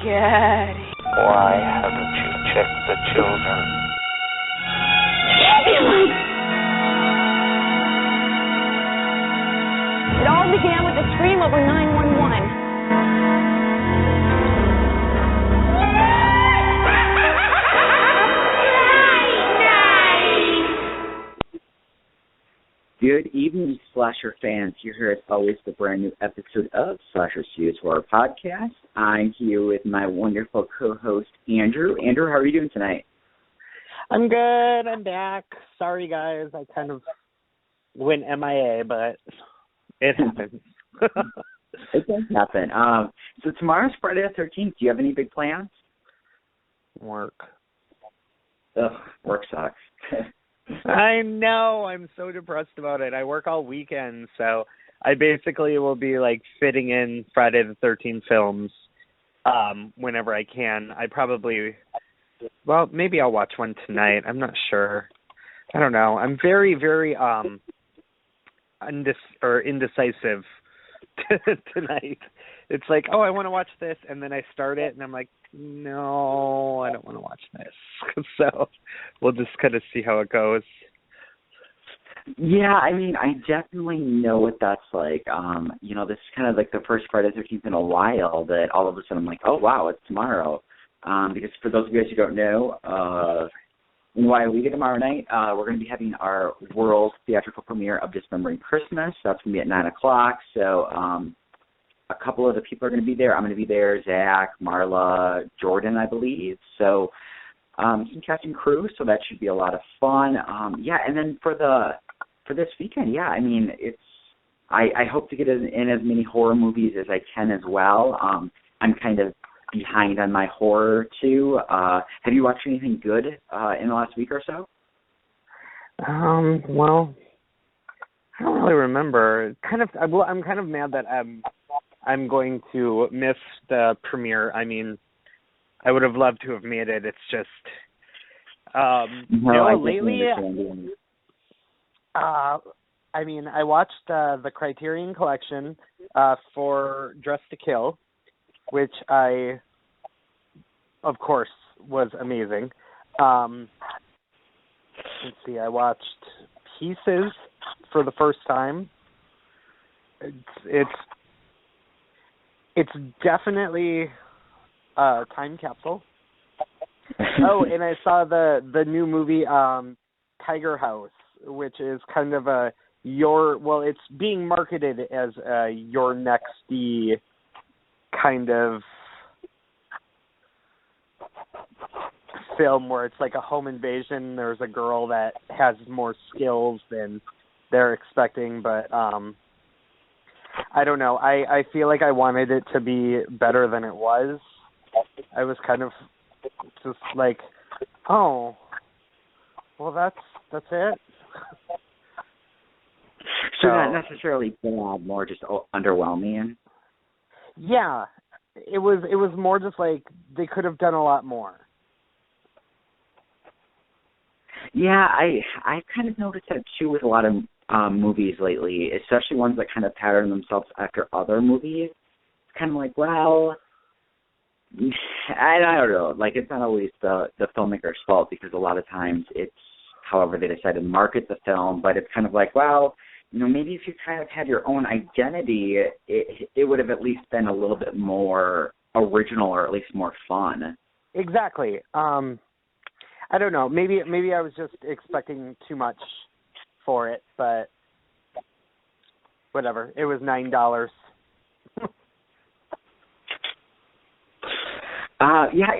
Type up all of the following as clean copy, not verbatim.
Daddy. Why haven't you checked the children? Ambulance! It all began with a scream over 911. Good evening, Slasher fans. You're here as always the brand new episode of Slasher Studios Horror Podcast. I'm here with my wonderful co-host, Andrew. Andrew, how are you doing tonight? I'm good. I'm back. Sorry, guys. I kind of went MIA, but it happens. It does happen. So tomorrow's Friday the 13th. Do you have any big plans? Work. Ugh, work sucks. I know. I'm so depressed about it. I work all weekend, so I basically will be like fitting in Friday the 13th films whenever I can. Maybe I'll watch one tonight. I'm not sure. I don't know. I'm very, very indecisive tonight. It's like, oh, I want to watch this, and then I start it, and I'm like, no, I don't want to watch this. So we'll just kind of see how it goes. Yeah, I mean, I definitely know what that's like. This is kind of like the first Friday the 13th in a while that all of a sudden I'm like, oh, wow, it's tomorrow. Because for those of you guys who don't know, NYOE tomorrow night, we're going to be having our world theatrical premiere of Dismembering Christmas. That's going to be at 9 o'clock. So a couple of the people are going to be there. I'm going to be there, Zach, Marla, Jordan, I believe. So some cast and crew, so that should be a lot of fun. And then for this weekend, I mean, I hope to get in as many horror movies as I can as well. I'm kind of behind on my horror too. Have you watched anything good in the last week or so? Well, I don't really remember. I'm kind of mad that I'm going to miss the premiere. I mean, I would have loved to have made it. It's just, lately, I watched the Criterion Collection for Dress to Kill, which of course, was amazing. Let's see, I watched Pieces for the first time. It's definitely a time capsule. Oh, and I saw the new movie Tiger House, which is kind of it's being marketed as your nexty kind of film where it's like a home invasion. There's a girl that has more skills than they're expecting, but I don't know. I feel like I wanted it to be better than it was. I was kind of just like, oh, well, that's it. So not necessarily bad, more just underwhelming. Yeah, it was more just like they could have done a lot more. Yeah, I kind of noticed that too with a lot of movies lately, especially ones that kind of pattern themselves after other movies. It's kind of like, well, I don't know. Like, it's not always the filmmaker's fault because a lot of times it's however they decide to market the film, but it's kind of like, well, maybe if you kind of had your own identity, it would have at least been a little bit more original or at least more fun. Exactly. I don't know. Maybe I was just expecting too much for it, but whatever. It was $9.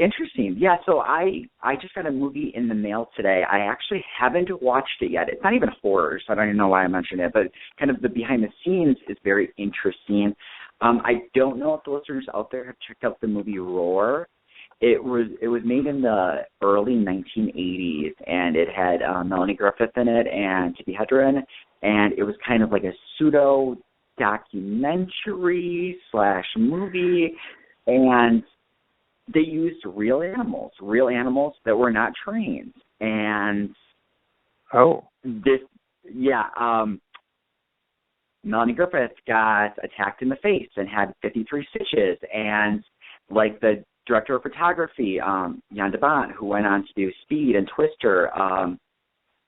Interesting. Yeah, so I just got a movie in the mail today. I actually haven't watched it yet. It's not even horror, so I don't even know why I mentioned it, but kind of the behind the scenes is very interesting. I don't know if the listeners out there have checked out the movie Roar. It was made in the early 1980s, and it had Melanie Griffith in it and Tippi Hedren, and it was kind of like a pseudo documentary / movie, and they used real animals that were not trained, and Melanie Griffith got attacked in the face and had 53 stitches, and like the director of photography, Jan de Bont, who went on to do Speed and Twister.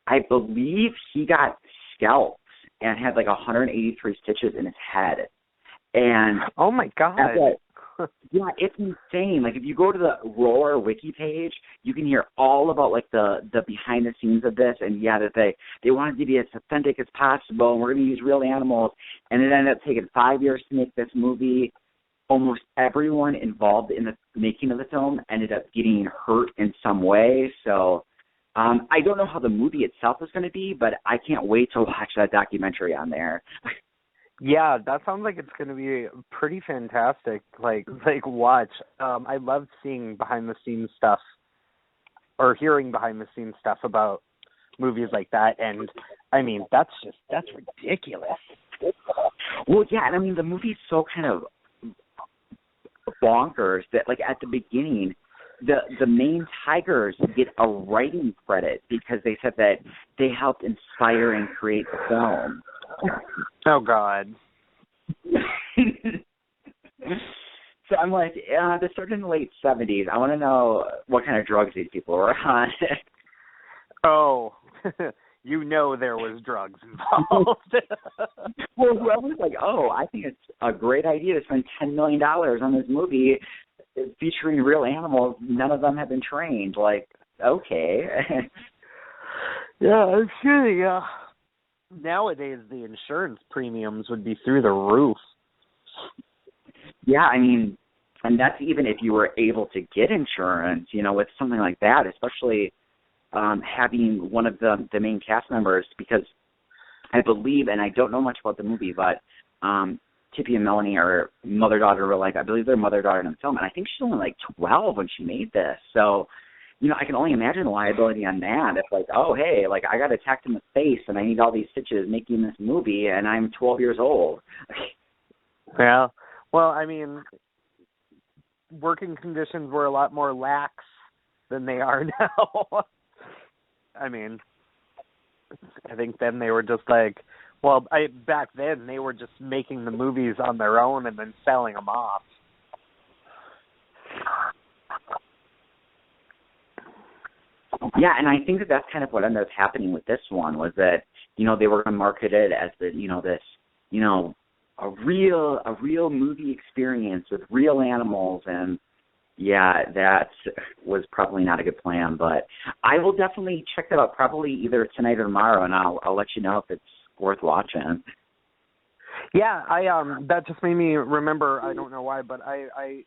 I believe he got scalped and had like 183 stitches in his head. And oh my God. Yeah, it's insane. Like if you go to the Roar wiki page, you can hear all about like the behind the scenes of this, and yeah, that they wanted to be as authentic as possible, and we're going to use real animals, and it ended up taking 5 years to make this movie. Almost everyone involved in the making of the film ended up getting hurt in some way. So I don't know how the movie itself is going to be, but I can't wait to watch that documentary on there. Yeah, that sounds like it's going to be pretty fantastic. Like watch. I love seeing behind the scenes stuff or hearing behind the scenes stuff about movies like that. And I mean, that's ridiculous. Well, yeah, and I mean, the movie's so kind of bonkers that like at the beginning, the main tigers get a writing credit because they said that they helped inspire and create the film. Oh God. So I'm like, this started in the late 70s. I want to know what kind of drugs these people were on. Oh, you know there was drugs involved. Well, whoever's like, oh, I think it's a great idea to spend $10 million on this movie featuring real animals. None of them have been trained. Like, okay. Yeah, I'm sure. Yeah. Nowadays, the insurance premiums would be through the roof. Yeah, I mean, and that's even if you were able to get insurance, you know, with something like that, especially having one of the main cast members, because I believe, and I don't know much about the movie, but Tippy and Melanie are mother-daughter, or like, I believe they're mother-daughter in the film, and I think she's only like 12 when she made this, so you know, I can only imagine the liability on that. If like, oh, hey, like I got attacked in the face and I need all these stitches making this movie and I'm 12 years old. Yeah. Well, I mean, working conditions were a lot more lax than they are now. I mean, I think then they were just like, well, back then they were just making the movies on their own and then selling them off. Yeah, and I think that that's kind of what ended up happening with this one, was that, you know, they were going to market it as the, you know, this, you know, a real movie experience with real animals, and yeah, that was probably not a good plan, but I will definitely check that out probably either tonight or tomorrow, and I'll let you know if it's worth watching. Yeah, that just made me remember, I don't know why, but I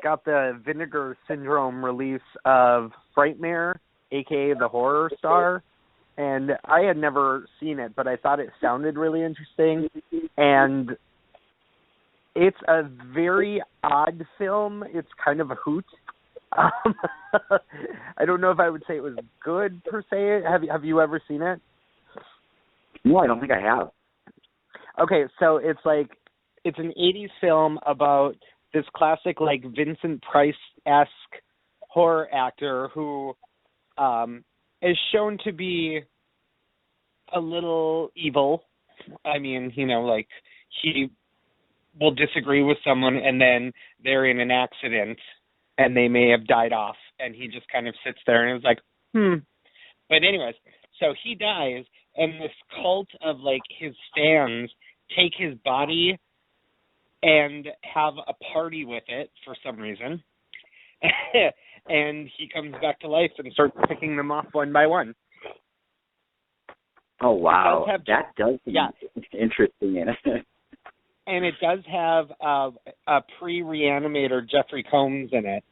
got the Vinegar Syndrome release of Frightmare, a.k.a. the Horror Star, and I had never seen it, but I thought it sounded really interesting, and it's a very odd film. It's kind of a hoot. I don't know if I would say it was good, per se. Have you ever seen it? No, I don't think I have. Okay, so it's an 80s film about this classic, like, Vincent Price-esque horror actor who is shown to be a little evil. I mean, you know, like, he will disagree with someone and then they're in an accident and they may have died off, and he just kind of sits there and is like, But anyways, so he dies, and this cult of, like, his fans take his body and have a party with it for some reason. And he comes back to life and starts picking them off one by one. Oh, wow. That does seem interesting. And it does have a pre-reanimator Jeffrey Combs in it.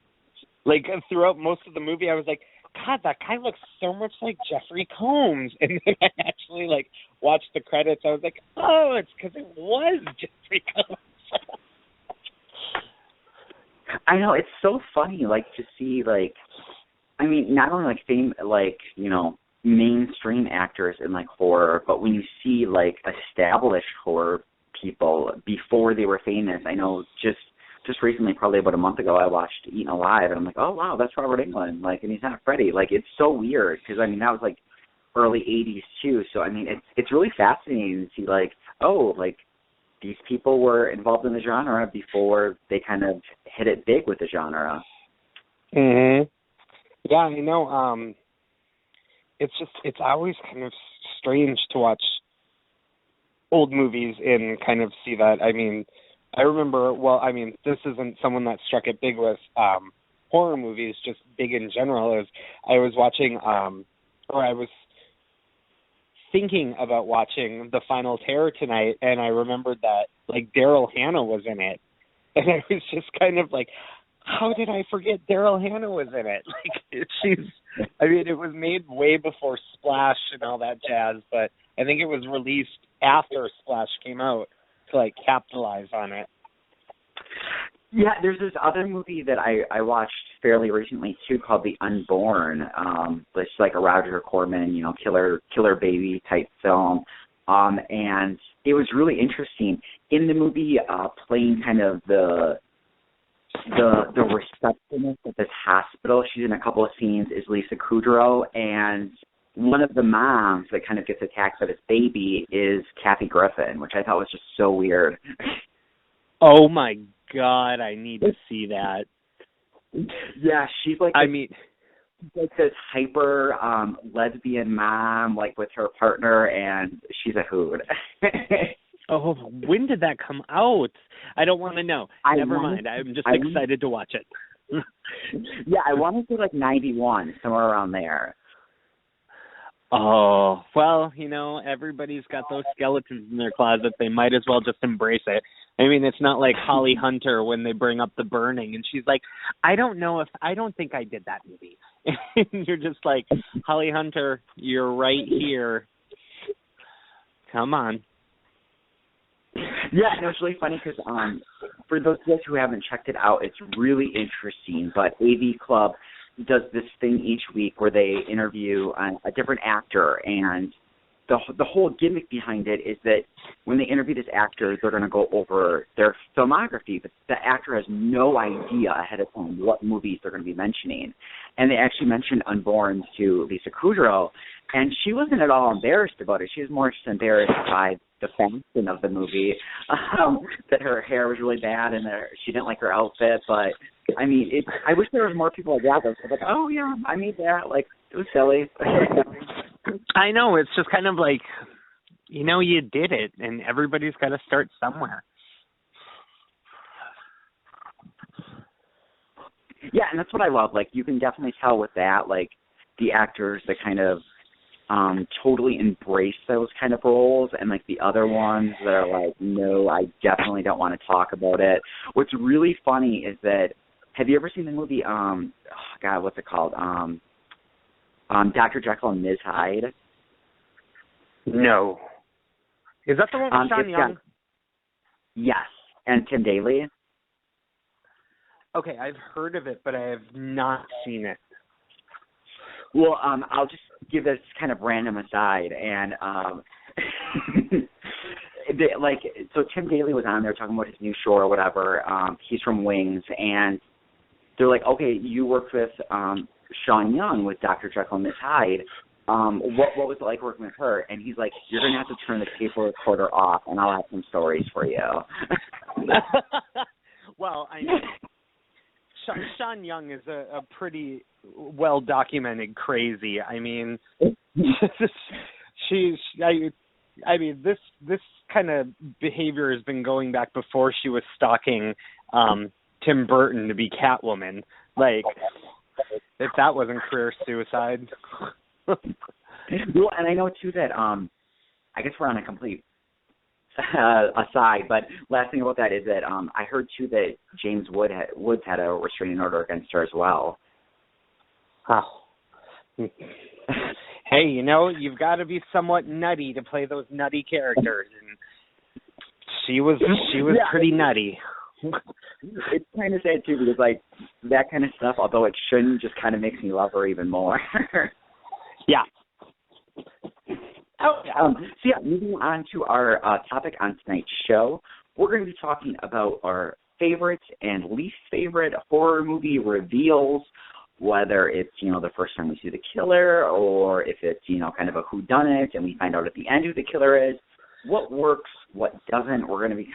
Like, throughout most of the movie, I was like, God, that guy looks so much like Jeffrey Combs. And then I actually, like, watched the credits. I was like, oh, it's because it was Jeffrey Combs. I know, it's so funny, like, to see, like, I mean, not only, like, you know, mainstream actors in, like, horror, but when you see, like, established horror people before they were famous. I know just recently, probably about a month ago, I watched Eaten Alive, and I'm like, oh, wow, that's Robert Englund, like, and he's not Freddy. Like, it's so weird, because, I mean, that was, like, early 80s, too, so, I mean, it's really fascinating to see, like, oh, like, these people were involved in the genre before they kind of hit it big with the genre. Mhm. Yeah, I know. It's always kind of strange to watch old movies and kind of see that. I mean, I remember, this isn't someone that struck it big with horror movies, just big in general. Is I was watching, or I was thinking about watching The Final Terror tonight, and I remembered that, like, Daryl Hannah was in it. And I was just kind of like, how did I forget Daryl Hannah was in it? It was made way before Splash and all that jazz, but I think it was released after Splash came out to, like, capitalize on it. Yeah, there's this other movie that I watched fairly recently too called The Unborn. It's like a Roger Corman, killer baby type film. And it was really interesting. In the movie, playing kind of the receptionist at this hospital, she's in a couple of scenes, is Lisa Kudrow, and one of the moms that kind of gets attacked by this baby is Kathy Griffin, which I thought was just so weird. Oh my God, I need to see that. Yeah, she's like this hyper lesbian mom, like with her partner, and she's a hoot. Oh, when did that come out? I don't want to know. Never mind. I'm just excited to watch it. Yeah, I want to say like 91, somewhere around there. Oh, well, everybody's got those skeletons in their closet. They might as well just embrace it. I mean, it's not like Holly Hunter when they bring up The Burning, and she's like, I don't think I did that movie. And you're just like, Holly Hunter, you're right here. Come on. Yeah, no, it's really funny because for those of us who haven't checked it out, it's really interesting. But AV Club does this thing each week where they interview a different actor, and the whole gimmick behind it is that when they interview this actor, they're going to go over their filmography, but the actor has no idea ahead of time what movies they're going to be mentioning. And they actually mentioned Unborn to Lisa Kudrow, and she wasn't at all embarrassed about it. She was more just embarrassed by the fashion of the movie, that her hair was really bad and she didn't like her outfit. But, I mean, I wish there was more people like that. Like, oh, yeah, I made that. Like, it was silly. I know. It's just kind of like, you did it, and everybody's got to start somewhere. Yeah, and that's what I love. Like, you can definitely tell with that, like, the actors that kind of totally embrace those kind of roles, and, like, the other ones that are like, no, I definitely don't want to talk about it. What's really funny is that, have you ever seen the movie, what's it called? Dr. Jekyll and Ms. Hyde? No. Is that the one with Sean Young? Yes, and Tim Daly. Okay, I've heard of it, but I have not seen it. Well, I'll just give this kind of random aside, and so Tim Daly was on there talking about his new show or whatever. He's from Wings, and they're like, okay, you worked with Sean Young with Dr. Jekyll and Ms. Hyde. What was it like working with her? And he's like, you're going to have to turn the tape recorder off, and I'll have some stories for you. Well, I mean, Sean Young is a pretty well-documented crazy. I mean, this kind of behavior has been going back before she was stalking Tim Burton to be Catwoman. Like, if that wasn't career suicide. Well, and I know too that I guess we're on a complete aside, but last thing about that is that I heard too that James Woods had a restraining order against her as well. Oh. Hey, you've got to be somewhat nutty to play those nutty characters, and she was pretty nutty. It's kind of sad too because like that kind of stuff, although it shouldn't, just kind of makes me love her even more. Yeah. Moving on to our topic on tonight's show, we're going to be talking about our favorite and least favorite horror movie reveals, whether it's, the first time we see the killer, or if it's, kind of a whodunit and we find out at the end who the killer is, what works, what doesn't. We're going to be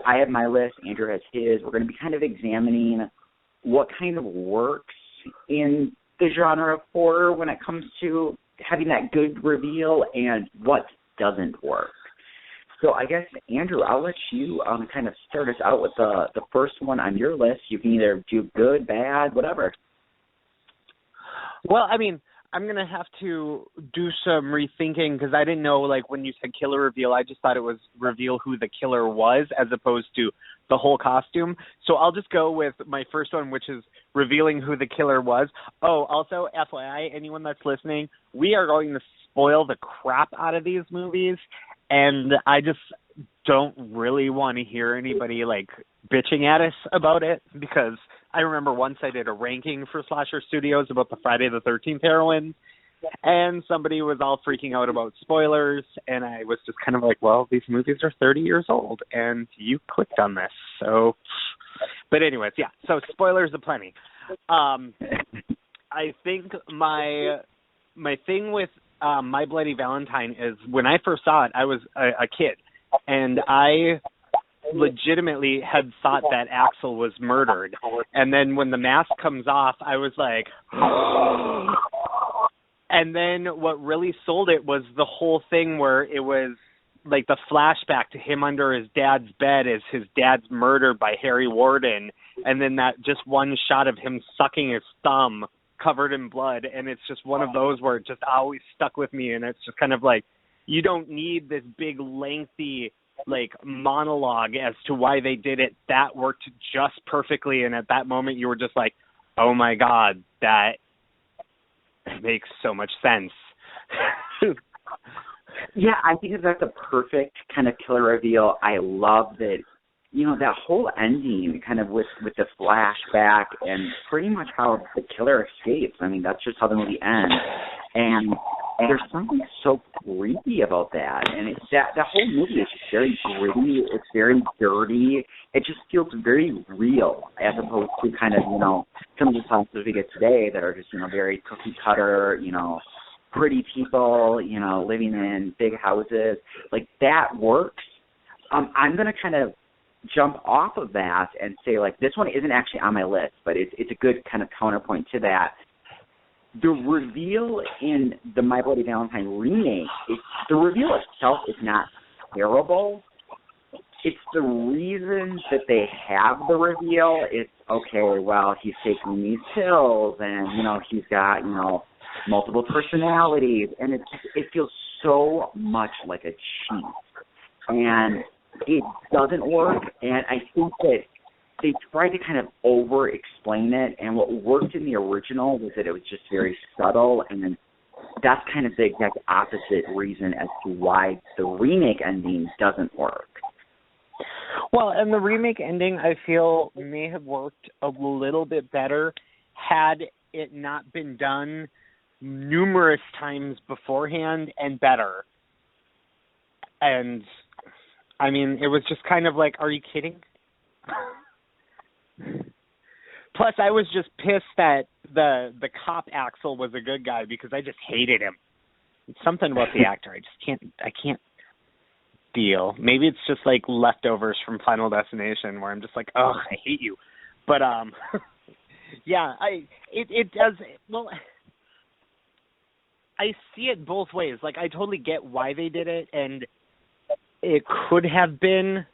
I have my list, Andrew has his. We're going to be kind of examining what kind of works in the genre of horror when it comes to having that good reveal and what doesn't work. So I guess, Andrew, I'll let you kind of start us out with the first one on your list. You can either do good, bad, whatever. Well, I mean, I'm going to have to do some rethinking because I didn't know, like, when you said killer reveal, I just thought it was reveal who the killer was as opposed to the whole costume. So I'll just go with my first one, which is revealing who the killer was. Oh, also, FYI, anyone that's listening, we are going to spoil the crap out of these movies, and I just don't really want to hear anybody, like, bitching at us about it because I remember once I did a ranking for Slasher Studios about the Friday the 13th heroines, and somebody was all freaking out about spoilers, and I was just kind of like, well, these movies are 30 years old, and you clicked on this, so... But anyways, yeah, so spoilers aplenty. I think my thing with My Bloody Valentine is when I first saw it, I was a kid, and I legitimately had thought that Axel was murdered. And then when the mask comes off, I was like, and then what really sold it was the whole thing where it was like the flashback to him under his dad's bed as his dad's murdered by Harry Warden. And then that just one shot of him sucking his thumb covered in blood. And it's just one of those where it just always stuck with me. And it's just kind of like, you don't need this big lengthy like monologue as to why they did it. That worked just perfectly, and at that moment you were just like, oh my god, that makes so much sense. Yeah, I think that's a perfect kind of killer reveal. I love that, you know, that whole ending kind of with the flashback and pretty much how the killer escapes. I mean, that's just how the movie ends. And there's something so creepy about that. And it's that whole movie is just very gritty. It's very dirty. It just feels very real as opposed to kind of, you know, some of the songs that we get today that are just, you know, very cookie cutter, you know, pretty people, you know, living in big houses. Like, that works. I'm going to kind of jump off of that and say, like, this one isn't actually on my list, but it's a good kind of counterpoint to that. The reveal in the My Bloody Valentine remake, the reveal itself is not terrible. It's the reason that they have the reveal. It's, okay, well, he's taking these pills and, you know, he's got, you know, multiple personalities, and it feels so much like a cheat. And it doesn't work, and I think that they tried to kind of over-explain it, and what worked in the original was that it was just very subtle, and then that's kind of the exact opposite reason as to why the remake ending doesn't work. Well, and the remake ending, I feel, may have worked a little bit better had it not been done numerous times beforehand and better. And, I mean, it was just kind of like, are you kidding? Plus, I was just pissed that the cop Axel was a good guy because I just hated him. It's something about the actor. I can't deal. Maybe it's just like leftovers from Final Destination where I'm just like, oh, I hate you. But yeah, it does. Well, I see it both ways. Like, I totally get why they did it, and it could have been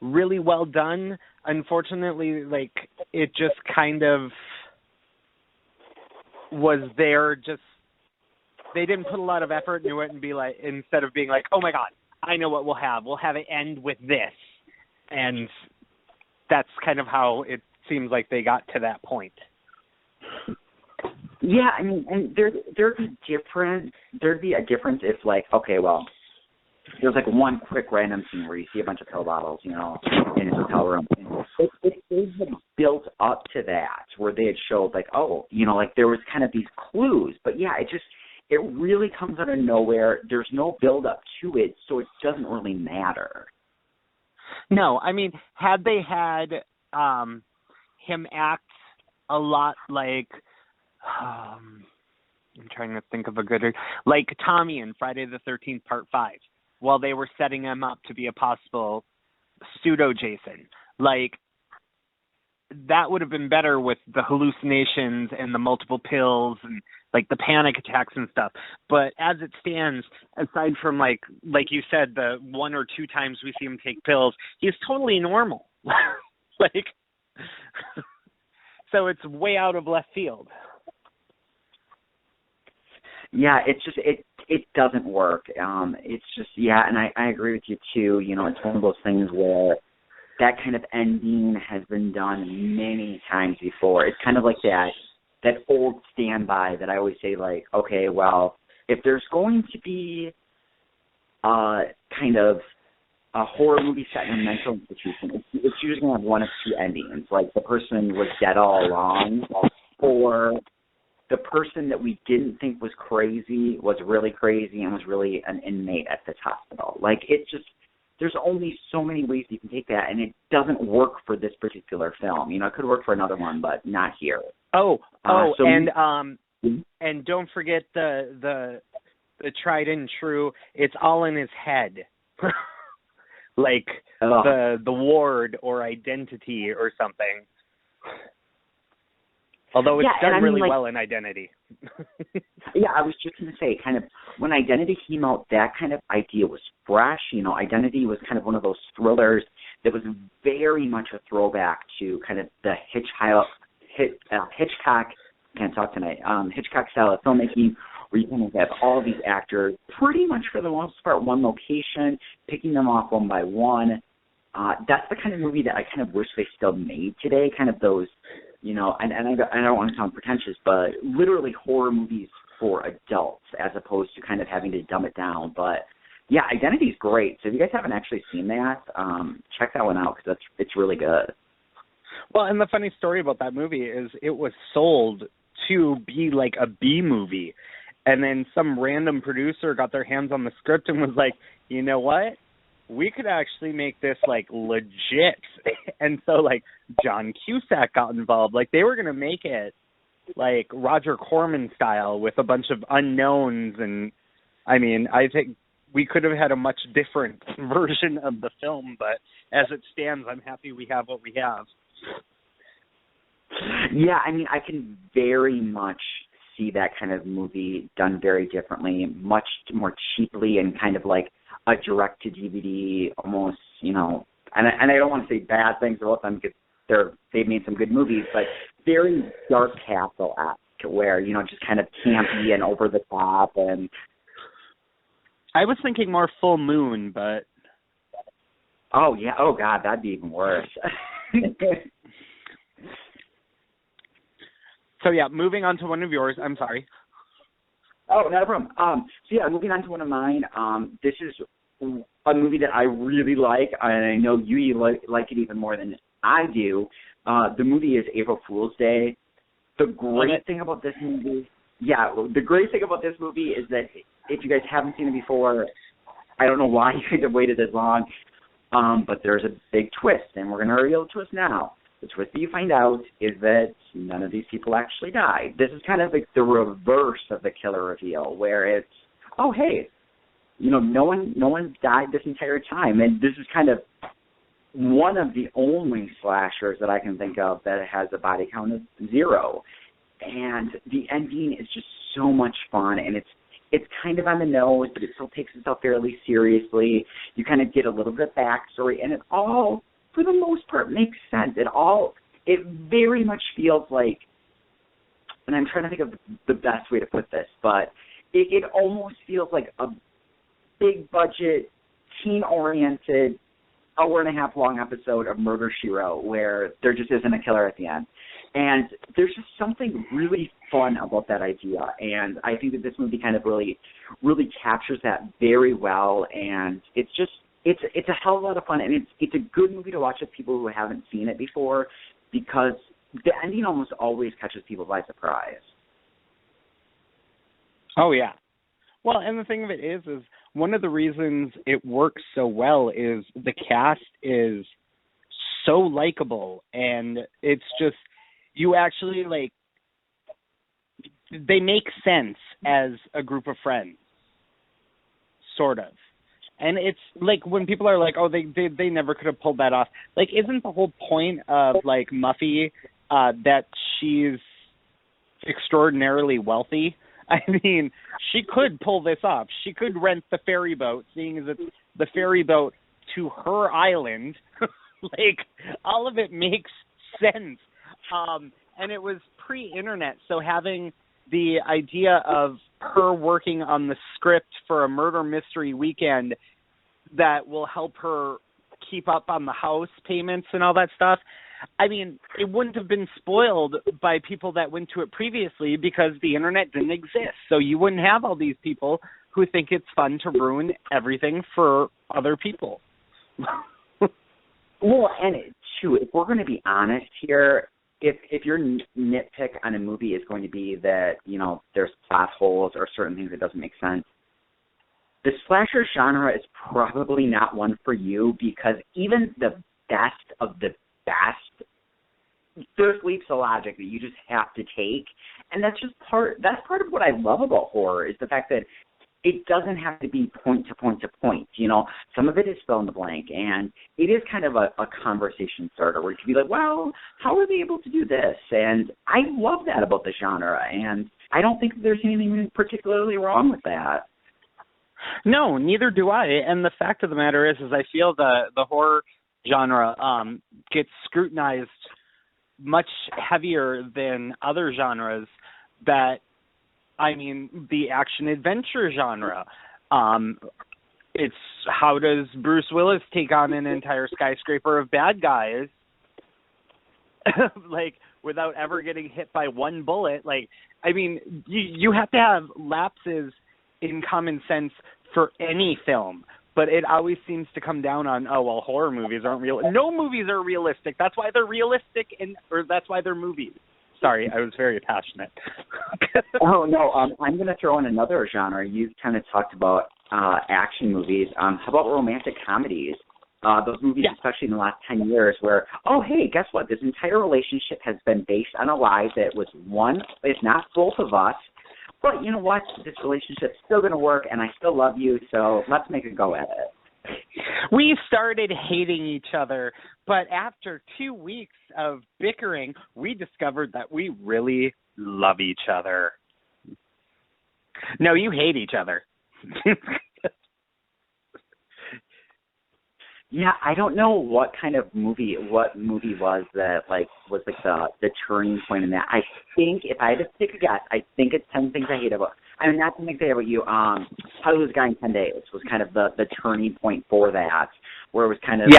really well done. Unfortunately, like, it just kind of was there. Just, they didn't put a lot of effort into it and be like, instead of being like, oh my god, I know what we'll have it end with this. And that's kind of how it seems like they got to that point. Yeah, I mean, and there'd be a difference if, like, okay, well, there's like one quick random scene where you see a bunch of pill bottles, you know, in his hotel room. If they had built up to that, where they had showed, like, oh, you know, like there was kind of these clues, but yeah, it really comes out of nowhere. There's no build up to it, so it doesn't really matter. No, I mean, had they had him act a lot like, I'm trying to think of a good, like Tommy in Friday the 13th Part 5, while they were setting him up to be a possible pseudo Jason. Like, that would have been better with the hallucinations and the multiple pills and like the panic attacks and stuff. But as it stands, aside from like you said, the one or two times we see him take pills, he's totally normal. Like, so it's way out of left field. Yeah, it's just it doesn't work. It's just and I agree with you too. You know, it's one of those things where that kind of ending has been done many times before. It's kind of like that old standby that I always say, like, okay, well, if there's going to be kind of a horror movie set in a mental institution, it's usually going to have one of two endings. Like, the person was dead all along, or the person that we didn't think was crazy was really crazy and was really an inmate at this hospital. Like, it's just, there's only so many ways you can take that, and it doesn't work for this particular film. You know, it could work for another one, but not here. And don't forget the tried and true. It's all in his head, like the ward or identity or something. Although it's done really well in Identity. Yeah, I was just going to say, kind of, when Identity came out, that kind of idea was fresh. You know, Identity was kind of one of those thrillers that was very much a throwback to kind of the Hitchcock, can't talk tonight, Hitchcock style of filmmaking, where you kind of have all of these actors pretty much for the most part one location, picking them off one by one. That's the kind of movie that I kind of wish they still made today, kind of those, you know, and I don't want to sound pretentious, but literally horror movies for adults as opposed to kind of having to dumb it down. But yeah, Identity's great. So if you guys haven't actually seen that, check that one out because it's really good. Well, and the funny story about that movie is it was sold to be like a B movie, and then some random producer got their hands on the script and was like, you know what? We could actually make this, like, legit. And so, like, John Cusack got involved. Like, they were going to make it, like, Roger Corman style with a bunch of unknowns. And, I mean, I think we could have had a much different version of the film. But as it stands, I'm happy we have what we have. Yeah, I mean, I can very much see that kind of movie done very differently, much more cheaply, and kind of like a direct-to-DVD almost, you know, and I don't want to say bad things about them because they've made some good movies, but very Dark Castle-esque, where, you know, just kind of campy and over the top. And I was thinking more Full Moon, but oh yeah, oh god, that'd be even worse. So yeah, moving on to one of yours. I'm sorry. Oh, not a problem. So yeah, moving on to one of mine. This is a movie that I really like, and I know you like it even more than I do. The movie is April Fool's Day. The great thing about this movie, is that if you guys haven't seen it before, I don't know why you guys have waited this long, but there's a big twist, and we're going to reveal the twist now. The twist that you find out is that none of these people actually died. This is kind of like the reverse of the killer reveal, where it's, oh, hey, you know, no one died this entire time. And this is kind of one of the only slashers that I can think of that has a body count of 0. And the ending is just so much fun, and it's kind of on the nose, but it still takes itself fairly seriously. You kind of get a little bit of backstory, and it all, for the most part, makes sense. It very much feels like, and I'm trying to think of the best way to put this, but it almost feels like a big budget, teen-oriented, hour-and-a-half long episode of Murder, She Wrote, where there just isn't a killer at the end. And there's just something really fun about that idea, and I think that this movie kind of really, really captures that very well, and it's a hell of a lot of fun, and it's a good movie to watch with people who haven't seen it before, because the ending almost always catches people by surprise. Oh, yeah. Well, and the thing of it is one of the reasons it works so well is the cast is so likable, and it's just, you actually, like, they make sense as a group of friends, sort of. And it's like when people are like, oh, they never could have pulled that off. Like, isn't the whole point of like Muffy that she's extraordinarily wealthy? I mean, she could pull this off. She could rent the ferry boat, seeing as it's the ferry boat to her island. Like, all of it makes sense. And it was pre-internet, so having the idea of her working on the script for a murder mystery weekend that will help her keep up on the house payments and all that stuff, I mean, it wouldn't have been spoiled by people that went to it previously because the internet didn't exist. So you wouldn't have all these people who think it's fun to ruin everything for other people. Well, and too, if we're going to be honest here, if your nitpick on a movie is going to be that, you know, there's plot holes or certain things that doesn't make sense, the slasher genre is probably not one for you, because even the best of the best, there's leaps of logic that you just have to take. And that's part of what I love about horror, is the fact that it doesn't have to be point to point to point. You know, some of it is fill in the blank, and it is kind of a conversation starter where you can be like, well, how are they able to do this? And I love that about the genre, and I don't think there's anything particularly wrong with that. No, neither do I. And the fact of the matter is I feel the horror genre gets scrutinized much heavier than other genres. That, I mean, the action-adventure genre. It's how does Bruce Willis take on an entire skyscraper of bad guys, like, without ever getting hit by one bullet? Like, I mean, you have to have lapses in common sense for any film, but it always seems to come down on, oh, well, horror movies aren't real. No movies are realistic. That's why they're realistic, or that's why they're movies. Sorry, I was very passionate. Oh, no, I'm going to throw in another genre. You kind of talked about action movies. How about romantic comedies? Those movies, yeah, especially in the last 10 years, where, oh, hey, guess what? This entire relationship has been based on a lie that was one, if not both of us. But you know what? This relationship's still going to work, and I still love you, so let's make a go at it. We started hating each other, but after 2 weeks of bickering, we discovered that we really love each other. No, you hate each other. Yeah, I don't know what movie was that was the turning point in that. I think if I had to take a guess, I think it's 10 Things I Hate About. I mean, not 10 Things I Hate About You. How to Lose a Guy in 10 Days was kind of the turning point for that, where it was kind of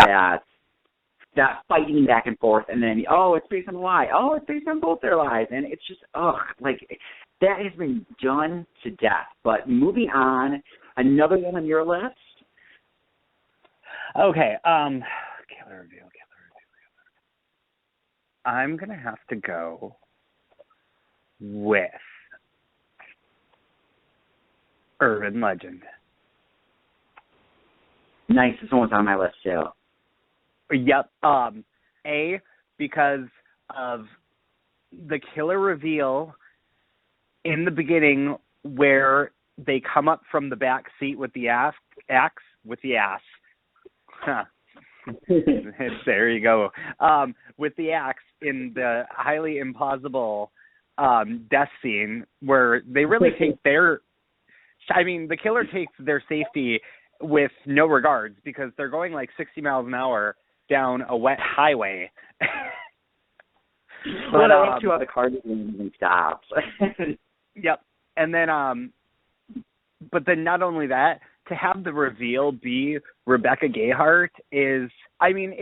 that fighting back and forth, and then it's based on a lie. Oh, it's based on both their lies, and it's just that has been done to death. But moving on, another one on your list. Okay, killer reveal. I'm going to have to go with Urban Legend. Nice, this one's on my list too. Yep. Because of the killer reveal in the beginning where they come up from the back seat with the axe. Huh. There you go. With the axe in the highly implausible death scene where they really take the killer takes their safety with no regards, because they're going like 60 miles an hour down a wet highway. But I like to how the car doesn't even stop. Yep. And then, but then not only that, to have the reveal be Rebecca Gayheart is, I mean,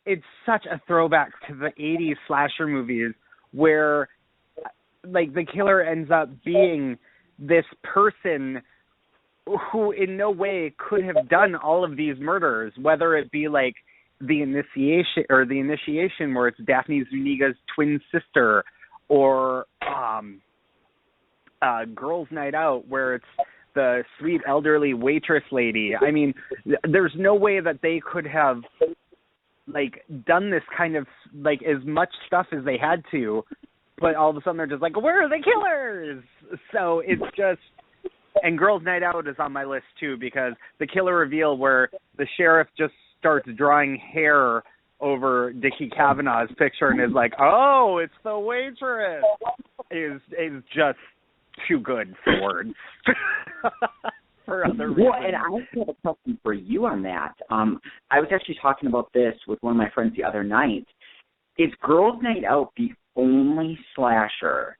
it's such a throwback to the 80s slasher movies where, like, the killer ends up being this person who in no way could have done all of these murders, whether it be like the initiation where it's Daphne Zuniga's twin sister, or Girls' Night Out where it's the sweet elderly waitress lady. I mean, there's no way that they could have like done this kind of like as much stuff as they had to, but all of a sudden they're just like, where are the killers? So it's just, And Girls Night Out is on my list too, because the killer reveal where the sheriff just starts drawing hair over Dickie Kavanaugh's picture and is like, "Oh, it's the waitress," is just too good for words. For other reasons. Well, and I have a question for you on that. I was actually talking about this with one of my friends the other night. Is Girls Night Out the only slasher?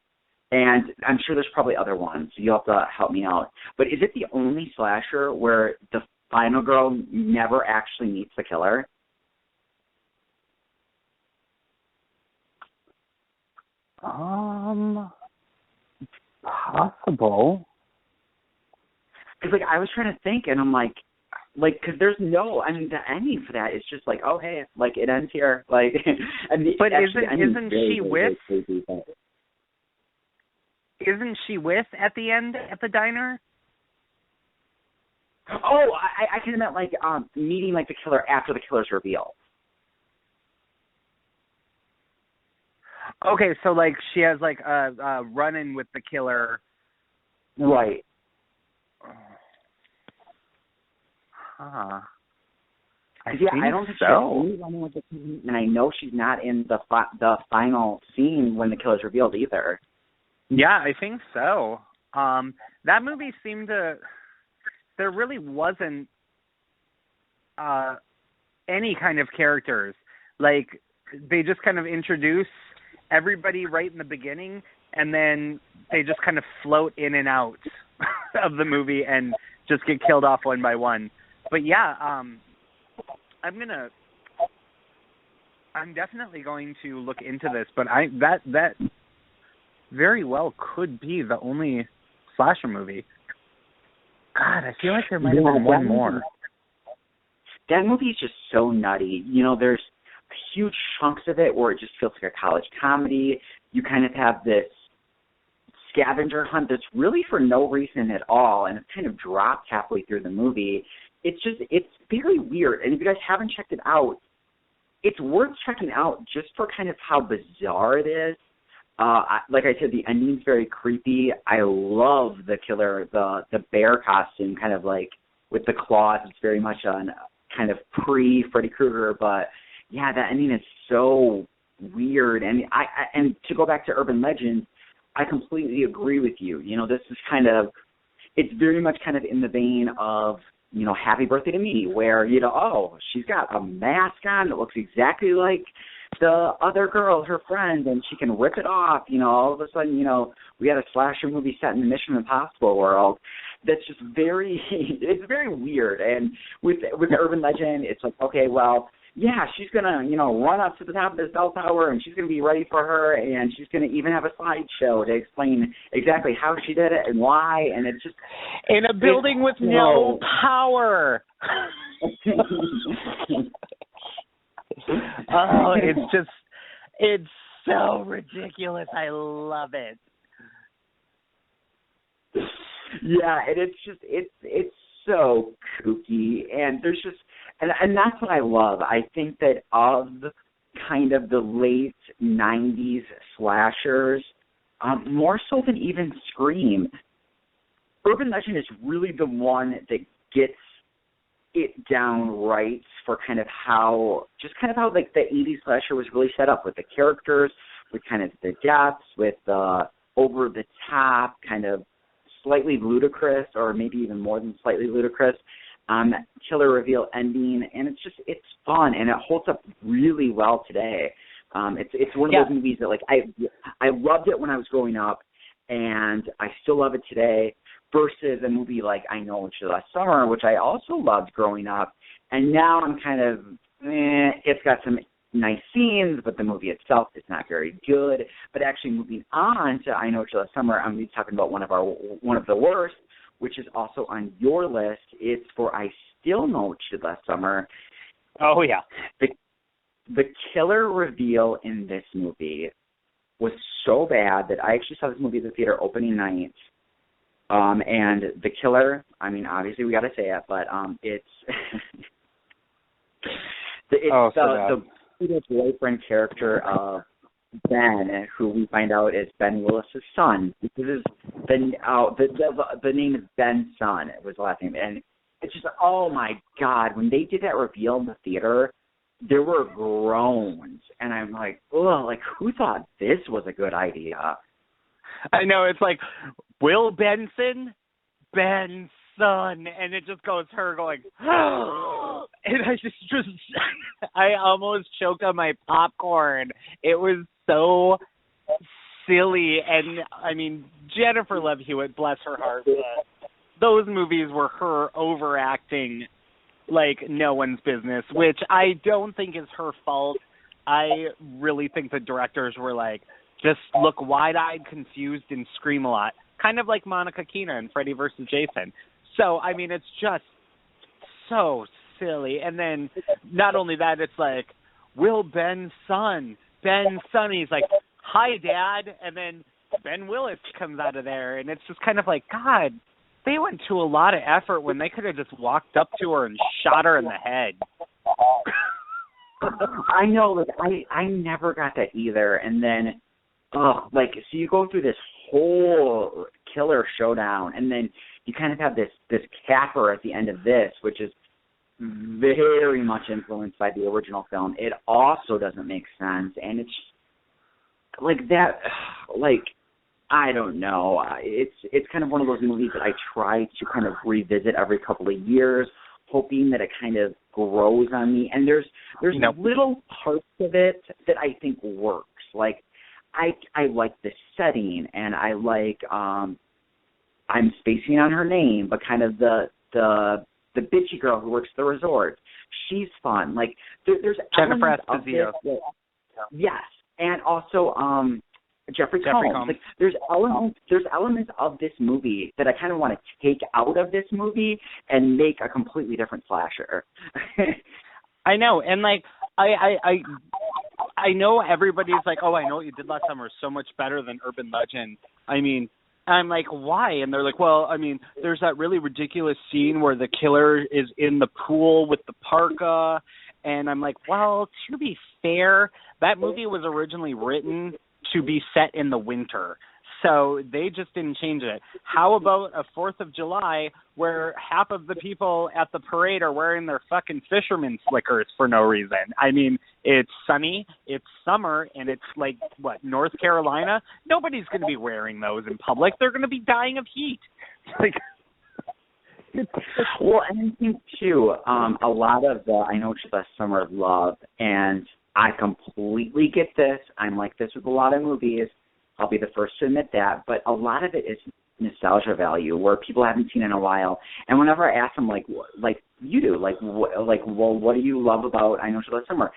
And I'm sure there's probably other ones, so you'll have to help me out. But is it the only slasher where the final girl never actually meets the killer? Possible. Because, I was trying to think, and I'm like, because there's no, the ending for that is just like, oh, hey, it ends here. And but actually, isn't she with? Crazy, but... Isn't she with at the end at the diner? Oh, I kind of meant, meeting, the killer after the killer's reveal. Okay, so, she has, a run-in with the killer. Right. Huh. I don't think so. She's running with the killer, and I know she's not in the final scene when the killer's revealed either. Yeah, I think so. That movie seemed to... There really wasn't any kind of characters. They just kind of introduce everybody right in the beginning, and then they just kind of float in and out of the movie and just get killed off one by one. But yeah, I'm definitely going to look into this, but that very well could be the only slasher movie. God, I feel like there might have been one more. That movie is just so nutty. There's huge chunks of it where it just feels like a college comedy. You kind of have this scavenger hunt that's really for no reason at all, and it's kind of dropped halfway through the movie. It's very weird. And if you guys haven't checked it out, it's worth checking out just for kind of how bizarre it is. Like I said, the ending's very creepy. I love the killer, the bear costume, kind of with the claws. It's very much on kind of pre-Freddy Krueger, but yeah, that ending is so weird. And and to go back to Urban Legend, I completely agree with you. This is it's very much kind of in the vein of, Happy Birthday to Me, where, oh, she's got a mask on that looks exactly like the other girl, her friend, and she can rip it off. All of a sudden, we had a slasher movie set in the Mission Impossible world. That's just it's very weird. And with Urban Legend, it's like, okay, well, yeah, she's going to, run up to the top of this bell tower, and she's going to be ready for her, and she's going to even have a slideshow to explain exactly how she did it and why, and it's just... In a building with no power! Oh, it's so ridiculous. I love it. Yeah, and it's so kooky, and there's just... And that's what I love. I think that of kind of the late 90s slashers, more so than even Scream, Urban Legend is really the one that gets it down right for kind of how the 80s slasher was really set up, with the characters, with kind of the depths, with the over-the-top, kind of slightly ludicrous, or maybe even more than slightly ludicrous, killer reveal ending, and it's fun, and it holds up really well today. It's one of those movies that I loved it when I was growing up, and I still love it today, versus a movie like I Know What You Did Last Summer, which I also loved growing up, and now I'm kind of it's got some nice scenes, but the movie itself is not very good. But actually, moving on to I Know What You Did Last Summer, I'm going to be talking about one of the worst, which is also on your list. It's for I Still Know What You Did Last Summer. Oh, yeah. The killer reveal in this movie was so bad that I actually saw this movie at the theater opening night. And the killer, obviously we got to say it, but it's the boyfriend character of Ben, who we find out is Ben Willis' son. This is the name is Ben Sun. It was the last name, and it's just, oh my God, when they did that reveal in the theater, there were groans, and I'm like, oh, like who thought this was a good idea? I know, it's like Will Benson, Ben Sun, and it just goes her going, and I almost choked on my popcorn. It was so silly, and I mean, Jennifer Love Hewitt, bless her heart, those movies were her overacting like no one's business, which I don't think is her fault. I really think the directors were like, just look wide-eyed, confused, and scream a lot. Kind of like Monica Keena in Freddy vs. Jason. So, I mean, it's just so silly. And then not only that, it's like, Will Ben Sun. He's like, hi, Dad. And then Ben Willis comes out of there. And it's just kind of like, God, they went to a lot of effort when they could have just walked up to her and shot her in the head. I know, like, I never got that either. And then, like, so you go through this whole killer showdown, and then you kind of have this capper at the end of this, which is very much influenced by the original film. It also doesn't make sense, and it's like that, like, I don't know. It's kind of one of those movies that I try to kind of revisit every couple of years, hoping that it kind of grows on me. And there's little parts of it that I think works. Like, I like the setting, and I like I'm spacing on her name, but kind of the bitchy girl who works at the resort. She's fun. Like, there's Jennifer Esposito. Yes, and also Jeffrey Combs. Like, there's elements of this movie that I kind of want to take out of this movie and make a completely different slasher. I know, and like I know everybody's like, oh, I know what you did last summer is so much better than Urban Legend. I mean, I'm like, why? And they're like, well, I mean, there's that really ridiculous scene where the killer is in the pool with the parka, and I'm like, well, to be fair, that movie was originally written to be set in the winter. So they just didn't change it. How about a 4th of July where half of the people at the parade are wearing their fucking fisherman slickers for no reason? I mean, it's sunny, it's summer, and it's like, what, North Carolina? Nobody's going to be wearing those in public. They're going to be dying of heat. Like, well, and I think, too, a lot of the I Know It's the Summer of Love, and I completely get this. I'm like this with a lot of movies. I'll be the first to admit that, but a lot of it is nostalgia value, where people haven't seen in a while. And whenever I ask them, like you do, well, what do you love about I Know It's the Summer?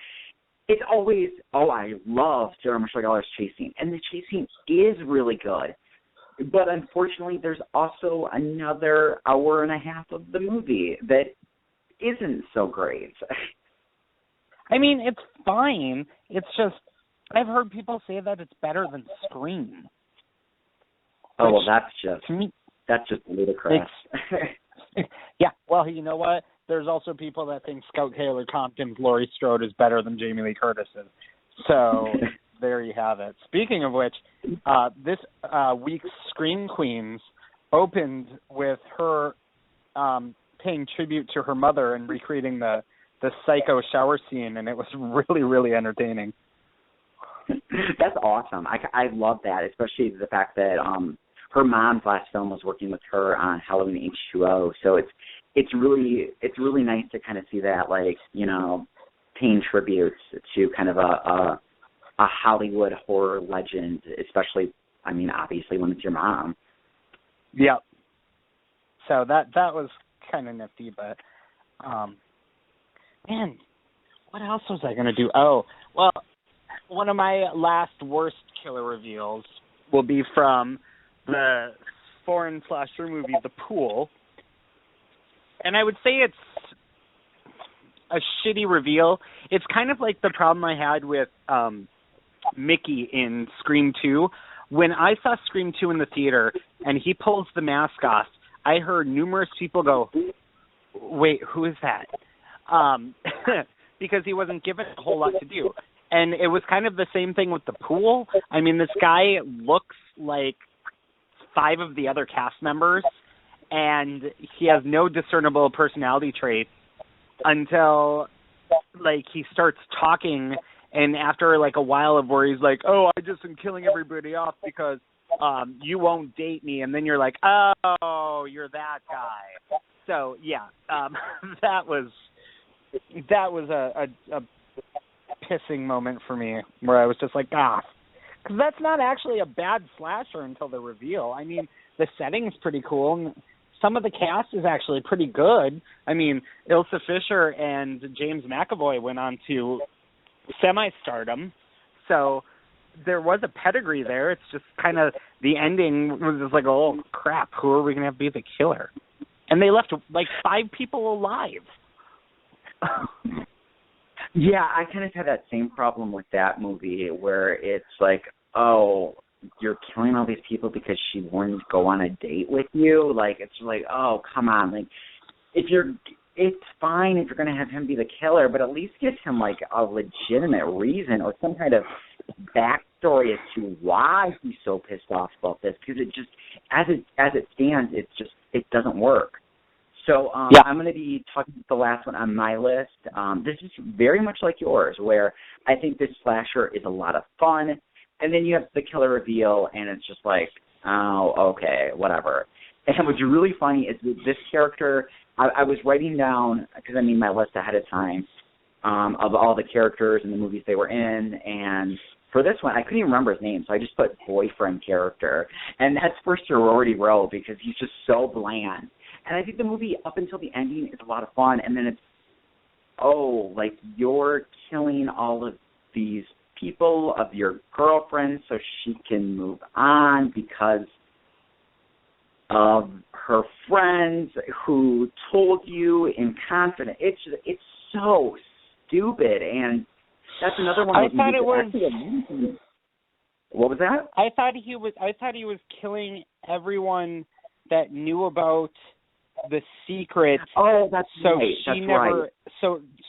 It's always, I love Sarah Michelle Gellar's chasing, and the chasing is really good. But unfortunately, there's also another hour and a half of the movie that isn't so great. I mean, it's fine. It's just, I've heard people say that it's better than Scream. Oh, well, that's just ludicrous. Yeah, well, you know what? There's also people that think Scout Taylor Compton's Laurie Strode is better than Jamie Lee Curtis's. So there you have it. Speaking of which, this week's Scream Queens opened with her paying tribute to her mother and recreating the psycho shower scene, and it was really, really entertaining. That's awesome. I love that, especially the fact that her mom's last film was working with her on Halloween H2O. So it's really nice to kind of see that, like, you know, paying tributes to kind of a Hollywood horror legend, especially, I mean, obviously when it's your mom. Yep. So that was kind of nifty, but man, what else was I going to do? Oh, well, one of my last worst killer reveals will be from the foreign slasher movie, The Pool. And I would say it's a shitty reveal. It's kind of like the problem I had with Mickey in Scream 2. When I saw Scream 2 in the theater and he pulls the mask off, I heard numerous people go, wait, who is that? Because he wasn't given a whole lot to do. And it was kind of the same thing with The Pool. I mean, this guy looks like 5 of the other cast members, and he has no discernible personality traits until, like, he starts talking, and after, like, a while of where he's like, oh, I just am killing everybody off because you won't date me, and then you're like, oh, you're that guy. So, yeah, that was a pissing moment for me, where I was just like, because that's not actually a bad slasher until the reveal. I mean, the setting's pretty cool. Some of the cast is actually pretty good. I mean, Ilsa Fisher and James McAvoy went on to semi-stardom, so there was a pedigree there. It's just kind of the ending was just like, oh, crap, who are we going to have be the killer? And they left, like, 5 people alive. Yeah, I kind of had that same problem with that movie where it's like, oh, you're killing all these people because she wanted to go on a date with you. Like, it's like, oh, come on. Like, it's fine if you're going to have him be the killer, but at least give him, like, a legitimate reason or some kind of backstory as to why he's so pissed off about this, because it just, as it stands, it doesn't work. So yeah. I'm going to be talking about the last one on my list. This is very much like yours, where I think this slasher is a lot of fun, and then you have the killer reveal, and it's just like, oh, okay, whatever. And what's really funny is that this character, I was writing down, because I made my list ahead of time, of all the characters and the movies they were in, and for this one, I couldn't even remember his name, so I just put boyfriend character. And that's for sorority row, because he's just so bland. And I think the movie, up until the ending, is a lot of fun. And then it's, oh, like, you're killing all of these people of your girlfriend so she can move on because of her friends who told you in confidence. It's so stupid. And that's another one. I thought it was. What was that? I thought he was killing everyone that knew about the secret. Oh, that's so right. She that's never. Right.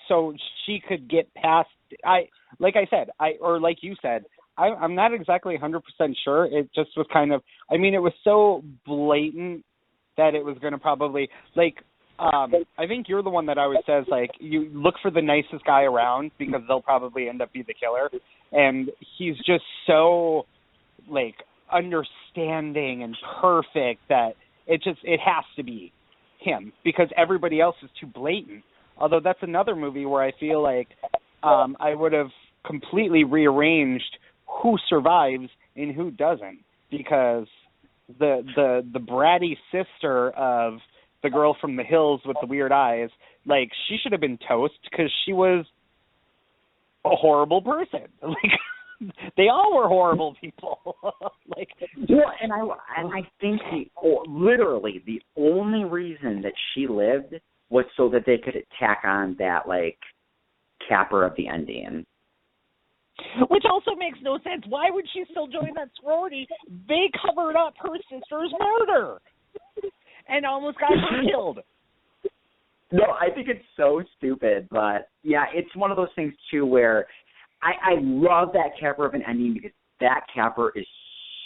So she could get past. Like you said. I'm not exactly 100% sure. It just was kind of. I mean, it was so blatant that it was going to probably like. I think you're the one that always says, like, you look for the nicest guy around because they'll probably end up being the killer. And he's just so, like, understanding and perfect that it has to be him because everybody else is too blatant. Although that's another movie where I feel like I would have completely rearranged who survives and who doesn't, because the bratty sister of the girl from the hills with the weird eyes, like, she should have been toast because she was a horrible person. Like, they all were horrible people. Like, well, and I think literally the only reason that she lived was so that they could tack on that, like, capper of the ending. Which also makes no sense. Why would she still join that sorority? They covered up her sister's murder and almost got her killed. No, I think it's so stupid, but yeah, it's one of those things too where I love that capper of an ending because that capper is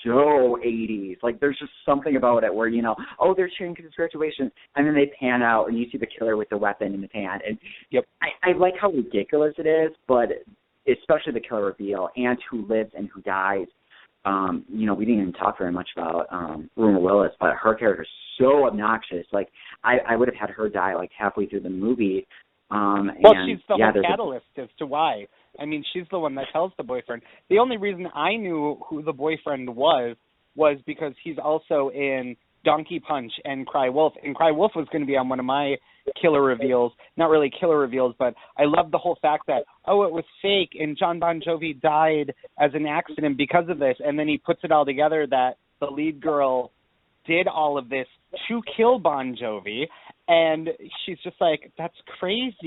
so 80s. Like, there's just something about it where, you know, oh, they're cheering because it's graduation, and then they pan out and you see the killer with the weapon in his hand. And yep. I like how ridiculous it is, but especially the killer reveal and who lives and who dies. You know, we didn't even talk very much about Rumor Willis, but her character is so obnoxious. Like, I would have had her die, like, halfway through the movie. Well, she's the whole catalyst as to why. I mean, she's the one that tells the boyfriend. The only reason I knew who the boyfriend was because he's also in Donkey Punch and Cry Wolf. And Cry Wolf was going to be on one of my killer reveals. Not really killer reveals, but I love the whole fact that, oh, it was fake and John Bon Jovi died as an accident because of this. And then he puts it all together that the lead girl did all of this to kill Bon Jovi. And she's just like, that's crazy.